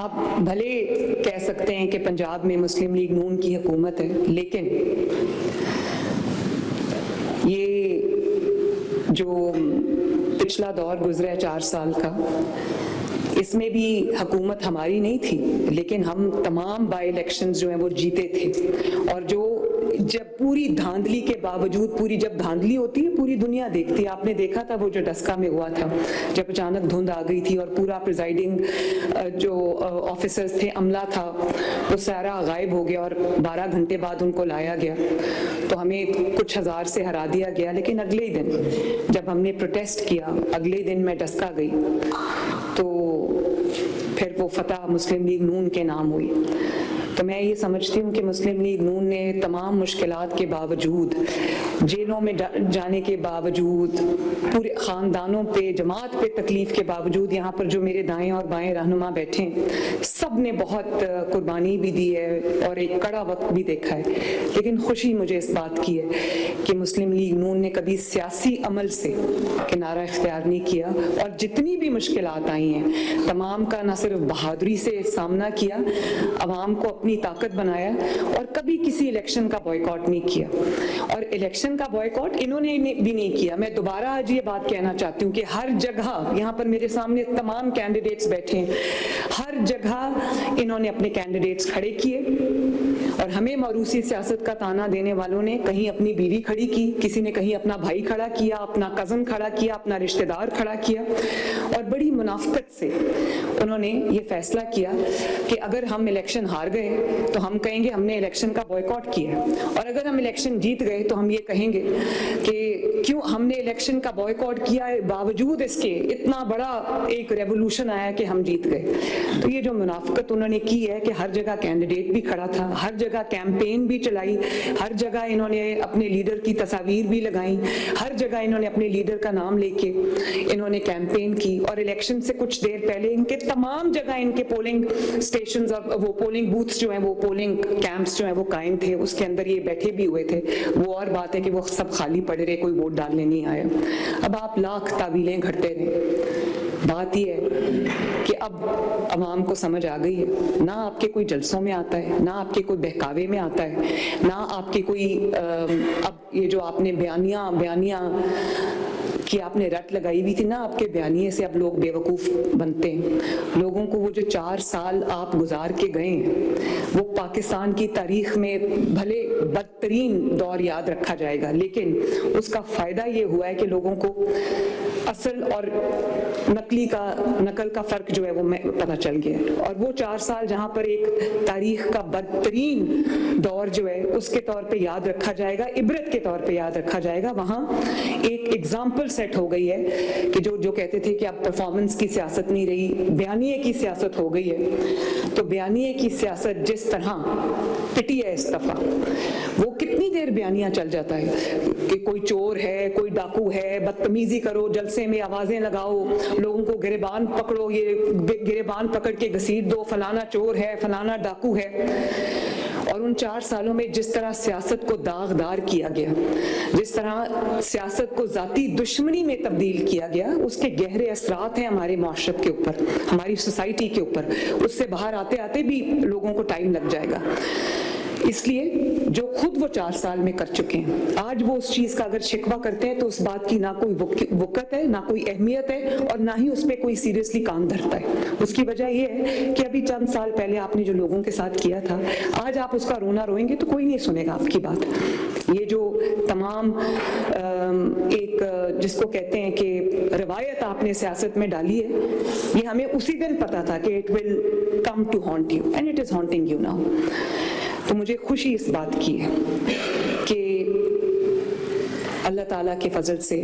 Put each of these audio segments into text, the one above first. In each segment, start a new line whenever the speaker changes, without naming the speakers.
आप भले कह सकते हैं कि पंजाब में मुस्लिम लीग नून की हुकूमत है, लेकिन ये जो पिछला दौर गुजरा है 4 साल का, इसमें भी हुकूमत हमारी नहीं थी, लेकिन हम तमाम बाई इलेक्शंस जो हैं वो जीते थे। और जो जब पूरी धांधली के बावजूद, पूरी जब धांधली होती है पूरी दुनिया देखती है, आपने देखा था वो जो डस्का में हुआ था, जब अचानक धुंध आ गई थी और पूरा प्रिजाइडिंग जो ऑफिसर्स थे, अमला था, वो सारा गायब हो गया और 12 घंटे बाद उनको लाया गया। तो हमें कुछ हज़ार से हरा दिया गया, लेकिन अगले ही दिन जब हमने प्रोटेस्ट किया, अगले दिन मैं डस्का गई, तो फिर वो फतह मुस्लिम लीग नून के नाम हुई। तो मैं ये समझती हूँ कि मुस्लिम लीग नून ने तमाम मुश्किलात के बावजूद, जेलों में जाने के बावजूद, पूरे ख़ानदानों पे, जमात पे तकलीफ़ के बावजूद, यहाँ पर जो मेरे दाएं और बाएं रहनुमा बैठे हैं, सब ने बहुत कुर्बानी भी दी है और एक कड़ा वक्त भी देखा है। लेकिन खुशी मुझे इस बात की है कि मुस्लिम लीग नून ने कभी सियासी अमल से किनारा इख्तियार नहीं किया, और जितनी भी मुश्किलात आई हैं तमाम का न सिर्फ बहादुरी से सामना किया, अवाम को अपनी ताकत बनाया, और कभी किसी इलेक्शन का बॉयकॉट नहीं किया। और इलेक्शन का बॉयकॉट इन्होंने भी नहीं किया। मैं दोबारा आज ये बात कहना चाहती हूँ कि हर जगह, यहाँ पर मेरे सामने तमाम कैंडिडेट्स बैठे हैं, हर जगह इन्होंने अपने कैंडिडेट्स खड़े किए, और हमें मौरूसी सियासत का ताना देने वालों ने कहीं अपनी बीवी खड़ी की, किसी ने कहीं अपना भाई खड़ा किया, अपना कज़न खड़ा किया, अपना रिश्तेदार खड़ा किया, और बड़ी मुनाफिकत से उन्होंने ये फैसला किया कि अगर हम इलेक्शन हार गए तो हम कहेंगे हमने इलेक्शन का बॉयकॉट किया, और अगर हम इलेक्शन जीत गए तो हम ये कहेंगे कि क्यों हमने इलेक्शन का बॉयकॉट किया है, बावजूद इसके इतना बड़ा एक रेवोल्यूशन आया कि हम जीत गए। तो ये जो मुनाफिकत उन्होंने की है कि हर जगह कैंडिडेट भी खड़ा था, हर जगह कैंपेन भी चलाई, हर जगह इन्होंने अपने लीडर की तस्वीर भी लगाई, हर जगह इन्होंने अपने लीडर का नाम लेके इन्होंने कैंपेन की, और इलेक्शन से कुछ देर पहले इनके तमाम जगह इनके पोलिंग स्टेशंस और वो पोलिंग बूथ्स जो हैं, वो पोलिंग कैंप्स जो हैं वो कायम थे, उसके अंदर ये बैठे भी हुए थे। वो और बात है कि वो सब खाली पड़े रहे, कोई वोट डालने नहीं आया। अब आप लाख तावीलें घड़ते रहे, बात यह है कि अब अवाम को समझ आ गई है, ना आपके कोई जलसों में आता है, ना आपके कोई बहकावे में आता है, ना आपके कोई अब ये जो आपने बयानियां कि आपने रट लगाई हुई थी ना, आपके बयानिए से अब लोग बेवकूफ़ बनते हैं। लोगों को वो जो 4 साल आप गुजार के गए हैं, वो पाकिस्तान की तारीख में भले बदतरीन दौर याद रखा जाएगा, लेकिन उसका फ़ायदा ये हुआ है कि लोगों को असल और नकल का फ़र्क जो है वो पता चल गया है। और वो 4 साल जहाँ पर एक तारीख का बदतरीन दौर जो है उसके तौर पे याद रखा जाएगा, इबरत के तौर पे याद रखा जाएगा, वहाँ एक एग्जाम्पल सेट हो गई है कि जो कहते थे कि अब परफॉर्मेंस की सियासत नहीं रही, बयानिए की सियासत हो गई है। तो बयानिए की सियासत जिस तरह पिटी है इस दफा, वो कितनी देर बयानिया चल जाता है कि कोई चोर है, कोई डाकू है, बदतमीजी करो, जलसे में आवाजें लगाओ, लोगों को गिरेबान पकड़ो, ये गिरेबान पकड़ के घसीट दो, फलाना चोर है, फलाना डाकू है। और उन 4 सालों में जिस तरह सियासत को दागदार किया गया, जिस तरह सियासत को जाती दुश्मनी में तब्दील किया गया, उसके गहरे असरात हैं हमारे माशरत के ऊपर, हमारी सोसाइटी के ऊपर। उससे बाहर आते आते भी लोगों को टाइम लग जाएगा। इसलिए जो खुद वो 4 साल में कर चुके हैं, आज वो उस चीज का अगर शिकवा करते हैं तो उस बात की ना कोई वक़्त है, ना कोई अहमियत है, और ना ही उस पर कोई सीरियसली कान धरता है। उसकी वजह ये है कि अभी चंद साल पहले आपने जो लोगों के साथ किया था, आज आप उसका रोना रोएंगे तो कोई नहीं सुनेगा आपकी बात। ये जो तमाम एक जिसको कहते हैं कि रवायत आपने सियासत में डाली है, ये हमें उसी दिन पता था कि it will come to haunt you, and it is haunting you now. तो मुझे खुशी इस बात की है कि अल्लाह ताला के फजल से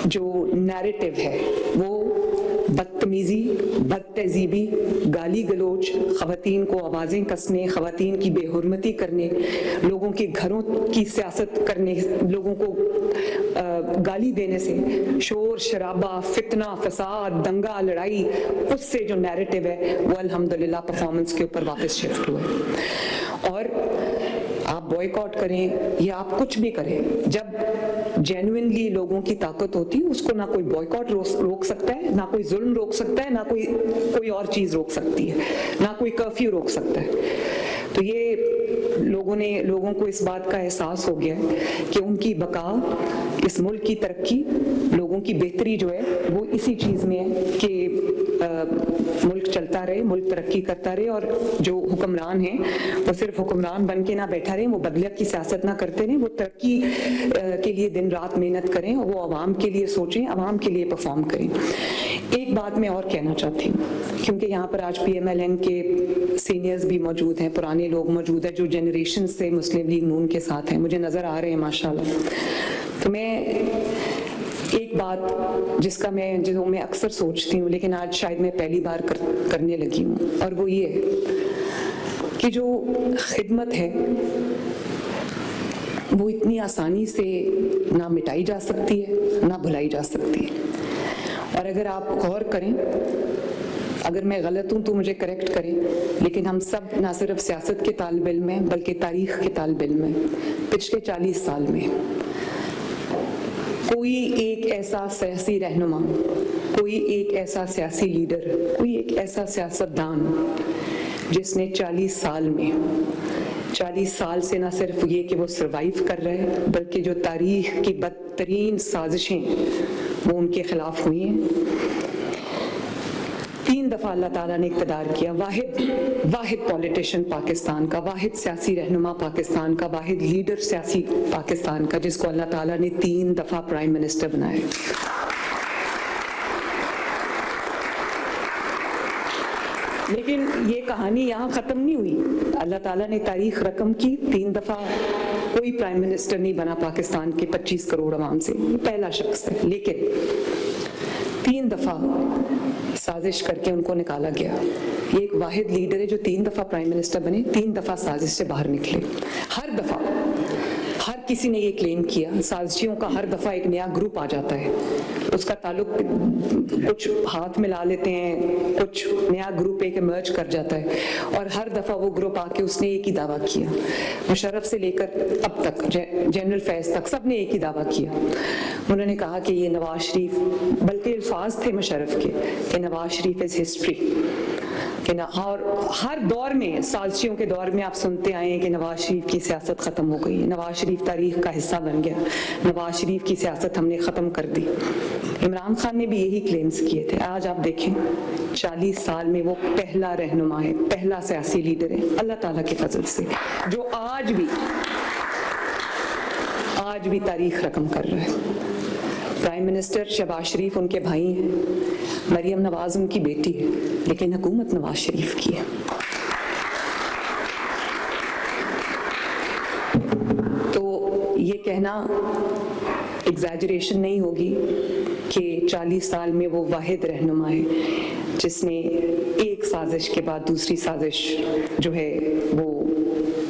जो नैरेटिव है वो बदतमीजी, बदतहजीबी, गाली गलोच, ख़वातीन को आवाज़ें कसने, ख़वातीन की बेहुरमती करने, लोगों के घरों की सियासत करने, लोगों को गाली देने से, शोर शराबा, फितना, फसाद, दंगा, लड़ाई, उससे जो नैरेटिव है वो अल्हम्दुलिल्लाह परफॉर्मेंस के ऊपर वापस शिफ्ट हुआ है। और आप बॉयकॉट करें या आप कुछ भी करें, जब जेन्युइनली लोगों की ताकत होती है, उसको ना कोई बॉयकॉट रोक सकता है, ना कोई जुल्म रोक सकता है, ना कोई और चीज रोक सकती है, ना कोई कर्फ्यू रोक सकता है। तो ये लोगों को इस बात का एहसास हो गया है कि उनकी बका, इस मुल्क की तरक्की, लोगों की बेहतरी जो है वो इसी चीज में है कि मुल्क चलता रहे, मुल्क तरक्की करता रहे, और जो हुक्मरान हैं वो सिर्फ हुक्मरान बन के ना बैठा रहे, वो बदलियत की सियासत ना करते रहे, वो तरक्की के लिए दिन रात मेहनत करें, वो आवाम के लिए सोचें, आवाम के लिए परफॉर्म करें। एक बात मैं और कहना चाहती हूँ, क्योंकि यहाँ पर आज PMLN के सीनियर्स भी मौजूद हैं, पुराने लोग मौजूद हैं जो जनरेशन से मुस्लिम लीग नून के साथ हैं, मुझे नजर आ रहे हैं माशाल्लाह। तो मैं एक बात जिसको मैं अक्सर सोचती हूँ, लेकिन आज शायद मैं पहली बार करने लगी हूँ, और वो ये कि जो खिदमत है वो इतनी आसानी से ना मिटाई जा सकती है, ना भुलाई जा सकती है। और अगर आप गौर करें, अगर मैं गलत हूं तो मुझे करेक्ट करें, लेकिन हम सब ना सिर्फ सियासत के तालिब इल्म हैं बल्कि तारीख के तालिब इल्म हैं। पिछले 40 साल में कोई एक ऐसा सियासी रहनुमा, कोई एक ऐसा सियासी लीडर, कोई एक ऐसा सियासतदान जिसने 40 साल से ना सिर्फ ये कि वो सरवाइव कर रहे हैं, बल्कि जो तारीख की बदतरीन साजिशें वो उनके खिलाफ हुई हैं। 3 दफा अल्लाह ताला ने इक़्तिदार किया, वाहिद पॉलिटिशियन पाकिस्तान का, वाहिद सियासी रहनुमा पाकिस्तान का, वाहिद लीडर सियासी पाकिस्तान का, जिसको अल्लाह ताला ने 3 दफा प्राइम मिनिस्टर बनाया। लेकिन ये कहानी यहाँ खत्म नहीं हुई। अल्लाह ताला ने तारीख रकम की, 3 दफा कोई प्राइम मिनिस्टर नहीं बना पाकिस्तान के 25 करोड़ अवाम से, पहला शख्स है। लेकिन 3 दफा साजिश करके उनको निकाला गया। ये एक वाहिद लीडर है जो 3 दफा प्राइम मिनिस्टर बने, 3 दफा साजिश से बाहर निकले। हर दफा हर किसी ने ये क्लेम किया, साजिशियों का हर दफा एक नया ग्रुप आ जाता है, उसका ताल्लुक कुछ हाथ मिला लेते हैं, कुछ नया ग्रुप एक इमर्ज कर जाता है, और हर दफा वो ग्रुप आके उसने एक ही दावा किया। मुशर्रफ से लेकर अब तक जनरल फैज तक सबने एक ही दावा किया। उन्होंने कहा कि ये नवाज शरीफ, बल्कि अल्फाज थे मुशर्रफ के कि नवाज शरीफ इज हिस्ट्री, कि ना, और हर दौर में, साजिशियों के दौर में आप सुनते आए हैं कि नवाज शरीफ की सियासत खत्म हो गई, नवाज शरीफ तारीख का हिस्सा बन गया, नवाज शरीफ की सियासत हमने खत्म कर दी। इमरान खान ने भी यही क्लेम्स किए थे। आज आप देखें 40 साल में वो पहला रहनुमा है, पहला सियासी लीडर है अल्लाह ताला के फजल से, जो आज भी तारीख रकम कर रहा है। प्राइम मिनिस्टर शहबाज शरीफ उनके भाई हैं, मरियम नवाज उनकी बेटी है, लेकिन हुकूमत नवाज शरीफ की है। तो ये कहना एग्जैजरेशन नहीं होगी कि 40 साल में वो वाहिद रहनुमा है जिसने एक साजिश के बाद दूसरी साजिश जो है वो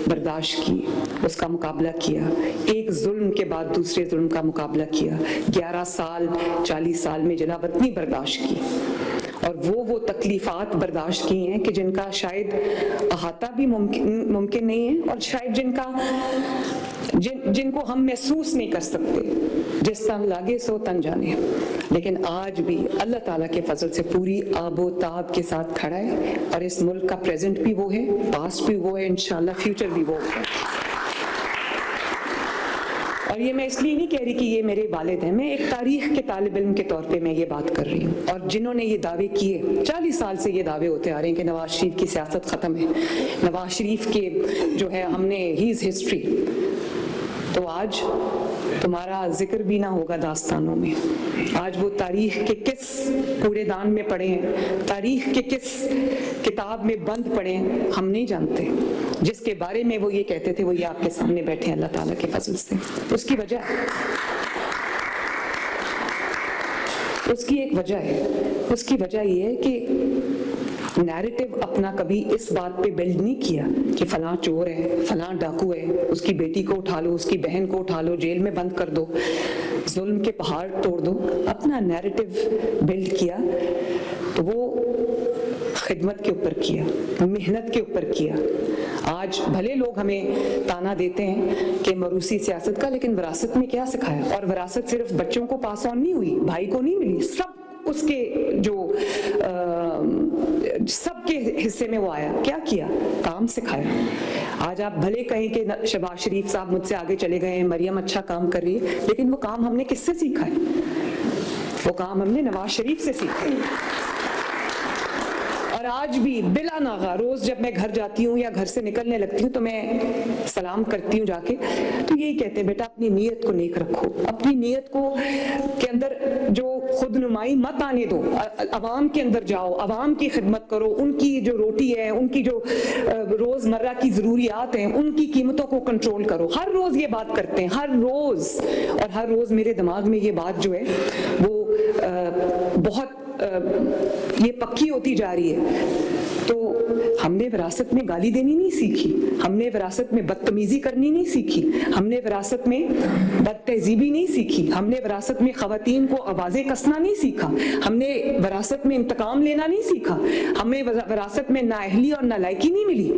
बर्दाश्त की, उसका मुकाबला किया, एक जुल्म के बाद दूसरे जुल्म का मुकाबला किया, 11 साल 40 साल में जलावतनी बर्दाश्त की, और वो तकलीफात बर्दाश्त की हैं कि जिनका शायद अहाता भी मुमकिन नहीं है, और शायद जिनको हम महसूस नहीं कर सकते। जिस तन लागे सो तन जाने। लेकिन आज भी अल्लाह ताला के फजल से पूरी आबो ताब के साथ खड़ा है, और इस मुल्क का प्रेजेंट भी वो है, पास्ट भी वो है, इंशाल्लाह फ्यूचर भी वो है। और ये मैं इसलिए नहीं कह रही कि ये मेरे वालिद हैं, मैं एक तारीख के तालिब इल्म के तौर पे मैं ये बात कर रही हूँ। और जिन्होंने ये दावे किए, 40 साल से ये दावे होते आ रहे हैं कि नवाज शरीफ की सियासत खत्म है, नवाज शरीफ के जो है हमने ही इज हिस्ट्री, तो आज तुम्हारा जिक्र भी ना होगा दास्तानों में। आज वो तारीख के किस कूड़ेदान में पड़े हैं, तारीख के किस किताब में बंद पड़े हैं, हम नहीं जानते। जिसके बारे में वो ये कहते थे वो ये आपके सामने बैठे हैं अल्लाह ताला के फजल से। उसकी एक वजह है, उसकी वजह ये है कि नैरेटिव अपना कभी इस बात पे बिल्ड नहीं किया कि फलां चोर है, फलां डाकू है, उसकी बेटी को उठा लो, उसकी बहन को उठा लो, जेल में बंद कर दो, जुल्म के पहाड़ तोड़ दो। अपना नैरेटिव बिल्ड किया तो वो खिदमत के ऊपर किया, मेहनत के ऊपर किया। आज भले लोग हमें ताना देते हैं कि मरूसी सियासत का, लेकिन विरासत में क्या सिखाया? और विरासत सिर्फ बच्चों को पास ऑन नहीं हुई, भाई को नहीं मिली, सब उसके जो सबके हिस्से में वो आया। क्या किया? काम सिखाया। आज आप भले कहें कि शहबाज शरीफ साहब मुझसे आगे चले गए हैं, मरियम अच्छा काम कर रही है, लेकिन वो काम हमने किससे सीखा है? वो काम हमने नवाज शरीफ से सीखा है। और आज भी बिला नागा रोज जब मैं घर जाती हूँ या घर से निकलने लगती हूँ तो मैं सलाम करती हूँ जाके, तो यही कहते हैं, बेटा अपनी नीयत को नेक रखो, अपनी नीयत को के अंदर जो खुदनुमाई मत आने दो, अवाम के अंदर जाओ, अवाम की खिदमत करो, उनकी जो रोटी है, उनकी जो रोजमर्रा की जरूरियात हैं, उनकी कीमतों को कंट्रोल करो। हर रोज ये बात करते हैं, हर रोज, और हर रोज मेरे दिमाग में ये बात जो है वो बहुत ये पक्की होती जा रही है। तो हमने विरासत में गाली देनी नहीं सीखी, हमने विरासत में बदतमीजी करनी नहीं सीखी, हमने विरासत में बदतहजीबी नहीं सीखी, हमने विरासत में खवातीन को आवाजें कसना नहीं सीखा, हमने विरासत में इंतकाम लेना नहीं सीखा, हमें विरासत में नाअहली और नालायकी नहीं मिली,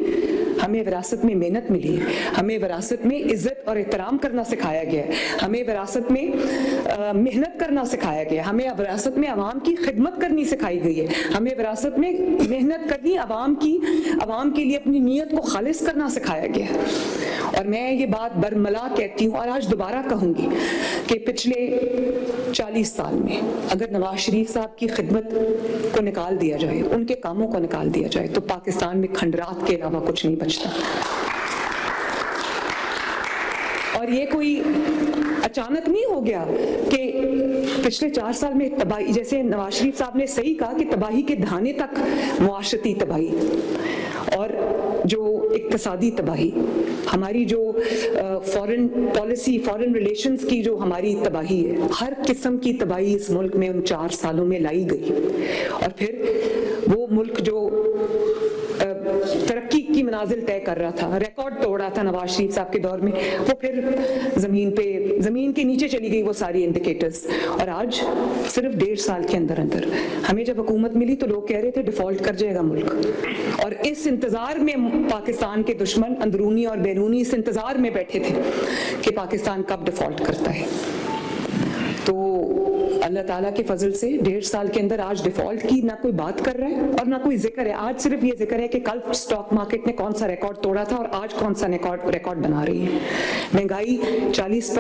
हमें विरासत में मेहनत मिली है, हमें विरासत में इज्जत और एहतराम करना सिखाया गया है, हमें विरासत में मेहनत करना सिखाया गया है, हमें विरासत में अवाम की खिदमत करनी सिखाई गई है, हमें विरासत में मेहनत करनी, अवाम के लिए अपनी नीयत को खालिस करना सिखाया गया है। और मैं ये बात बरमला कहती हूँ और आज दोबारा कहूंगी कि पिछले 40 साल में अगर नवाज शरीफ साहब की खिदमत को निकाल दिया जाए, उनके कामों को निकाल दिया जाए, तो पाकिस्तान में खंडरात के अलावा कुछ नहीं बचता। और ये कोई अचानक नहीं हो गया कि पिछले 4 साल में तबाही, जैसे नवाज शरीफ साहब ने सही कहा कि तबाही के धाने तक मुआशरती तबाही और जो इक्तसादी तबाही, हमारी जो फॉरेन पॉलिसी, फॉरेन रिलेशंस की जो हमारी तबाही है, हर किस्म की तबाही इस मुल्क में उन 4 सालों में लाई गई। और फिर वो मुल्क जो तरक्की की मनाजिल तय कर रहा था, रिकॉर्ड तोड़ रहा था नवाज शरीफ साहब के दौर में, वो फिर जमीन के नीचे चली गई वो सारी इंडिकेटर्स। और आज सिर्फ 1.5 साल के अंदर अंदर हमें जब हुकूमत मिली तो लोग कह रहे थे डिफॉल्ट कर जाएगा मुल्क, और इस इंतजार में पाकिस्तान के दुश्मन अंदरूनी और बैरूनी इस इंतजार में बैठे थे कि पाकिस्तान कब डिफॉल्ट करता है। तो अल्लाह ताला के फजल से 1.5 साल के अंदर आज डिफॉल्ट की ना कोई बात कर रहा है और ना कोई जिक्र है। आज सिर्फ ये जिक्र है कि कल स्टॉक मार्केट ने कौन सा रिकॉर्ड तोड़ा था और आज कौन सा रिकॉर्ड बना रही है। महंगाई 40%